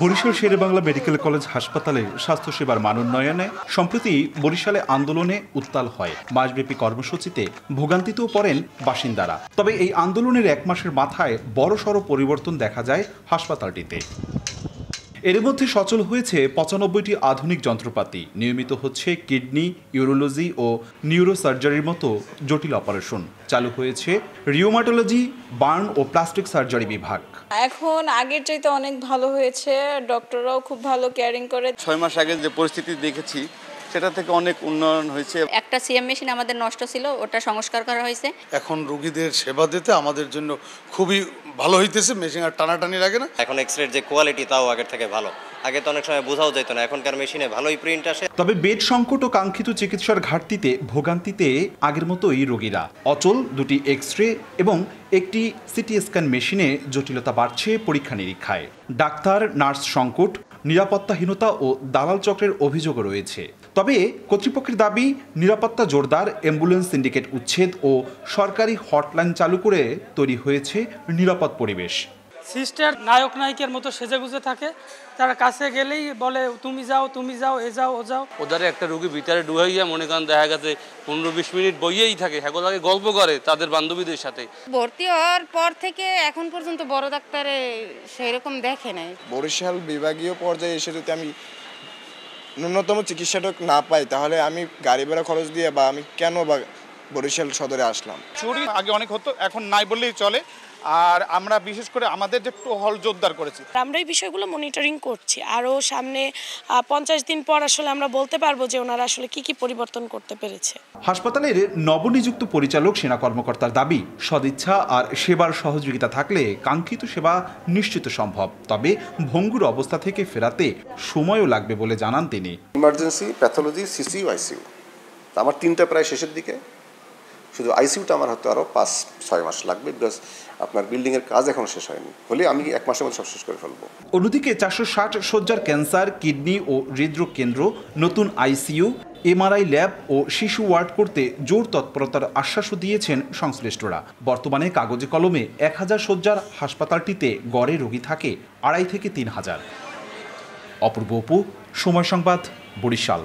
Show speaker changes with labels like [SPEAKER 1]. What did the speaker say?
[SPEAKER 1] Barishal Sherebangla medical college হাসপাতালে স্বাস্থ্যসেবার মান উন্নয়নে সম্প্রতি বরিশালে আন্দোলনে উত্তাল হয়। মাসব্যাপী কর্মসূচিতে ভোগান্তিতেও পড়েন বাসিন্দারা। তবে এই আন্দোলনের এক মাসের মাথায় বড়সড় পরিবর্তন দেখা যায় হাসপাতালটিতে। এর মধ্যে সচল হয়েছে ৯৫টি আধুনিক যন্ত্রপাতি, নিয়মিত হচ্ছে কিডনি, ইউরোলজি ও নিউরোসার্জারির মতো জটিল অপারেশন। চালু হয়েছে রিউমাটোলজি, বার্ন ও প্লাস্টিক সার্জারি বিভাগ।
[SPEAKER 2] এখন আগের চাইতে অনেক ভালো হয়েছে, ডক্টররাও খুব ভালো কেয়ারিং করে।
[SPEAKER 3] ৬ মাস আগে যে পরিস্থিতি দেখেছি সেটা থেকে অনেক উন্নয়ন হয়েছে।
[SPEAKER 4] একটা সিএম মেশিন আমাদের নষ্ট ছিল, ওটা সংস্কার করা হয়েছে।
[SPEAKER 5] এখন রোগীদের সেবা দিতে আমাদের জন্য খুবই ভালো হইতেছে, মেশিন আর টানাটানি লাগে না।
[SPEAKER 6] এখন এক্সরের যে কোয়ালিটি তাও আগের থেকে ভালো। আগে তো অনেক সময় বোঝাও যেত না, এখনকার মেশিনে ভালোই প্রিন্ট আসে।
[SPEAKER 1] তবে বেড সংকট ও কাঙ্ক্ষিত চিকিৎসার ঘাটতিতে ভোগান্তিতে আগের মতোই রোগীরা। অচল দুটি এক্সরে এবং একটি সিটি স্ক্যান মেশিনে জটিলতা বাড়ছে পরীক্ষা নিরীক্ষায়। ডাক্তার, নার্স সংকট, নিরাপত্তাহীনতা ও দালাল চক্রের অভিযোগও রয়েছে। তবে কর্তৃপক্ষের দাবি, নিরাপত্তা জোরদার, অ্যাম্বুলেন্স সিন্ডিকেট উচ্ছেদ ও সরকারি হটলাইন চালু করে তৈরি হয়েছে নিরাপদ পরিবেশ।
[SPEAKER 7] সিস্টার নায়ক নায়িকার মতো সেজেগুজে থাকে, তারা কাছে গেলেই বলে তুমি যাও, তুমি যাও, এ যাও, ও যাও।
[SPEAKER 8] ওদের একটা রোগী ভিতরে ঢুকাইয়া মনে করেন দেখা গেছে ১৫-২০ মিনিট বইয়েই থাকে, হ্যাঁ লাগে গল্প করে তাদের বান্ধবীদের সাথে।
[SPEAKER 4] ভর্তি হওয়ার পর থেকে এখন পর্যন্ত বড় ডাক্তারে সেরকম দেখে নাই।
[SPEAKER 9] বরিশাল বিভাগীয় পর্যায়ে এসে যদি আমি ন্যূনতম চিকিৎসাটা না পাই, তাহলে আমি গাড়ি ভাড়া খরচ দিয়ে বা আমি কেন বা বরিশাল সদরে আসলাম।
[SPEAKER 10] চুরি আগে অনেক হতো, এখন নাই বললেই চলে। আর আমরা বিশেষ করে আমাদের যে টহল জোরদার করেছি।
[SPEAKER 11] আমরা এই বিষয়গুলো মনিটরিং করছি। আরও সামনে ৫০ দিন পর আসলে আমরা বলতে পারবো যে ওনারা আসলে কি পরিবর্তন করতে পেরেছে।
[SPEAKER 1] হাসপাতালের নবনিযুক্ত পরিচালক সেনা কর্মকর্তার দাবি, সদিচ্ছা আর সেবার সহযোগিতা থাকলে কাঙ্ক্ষিত সেবা নিশ্চিত সম্ভব। তবে ভঙ্গুর অবস্থা থেকে ফেরাতে সময়ও লাগবে বলে জানান তিনি।
[SPEAKER 12] ইমার্জেন্সি, প্যাথোলজি, সিসিইউ, আইসিইউ আমার ৩টা প্রায় শেষের দিকে। শুধু আইসিইউটা আমার হয়তো আরও ৫-৬ মাস লাগবে, বিকজ আপনার বিল্ডিংয়ের কাজ এখন শেষ হয়নি, হলে আমি ১ মাসের মধ্যে সব শেষ করে ফেলবো।
[SPEAKER 1] অন্যদিকে ৪৬০ শয্যার ক্যান্সার, কিডনি ও হৃদরোগ কেন্দ্র, নতুন আইসিইউ, এমআরআই ল্যাব ও শিশু ওয়ার্ড করতে জোর তৎপরতার আশ্বাসও দিয়েছেন সংশ্লিষ্টরা। বর্তমানে কাগজে কলমে ১০০০ শয্যার হাসপাতালটিতে গড়ে রোগী থাকে ২,৫০০ থেকে ৩,০০০। অপূর্ব অপু, সময় সংবাদ, বরিশাল।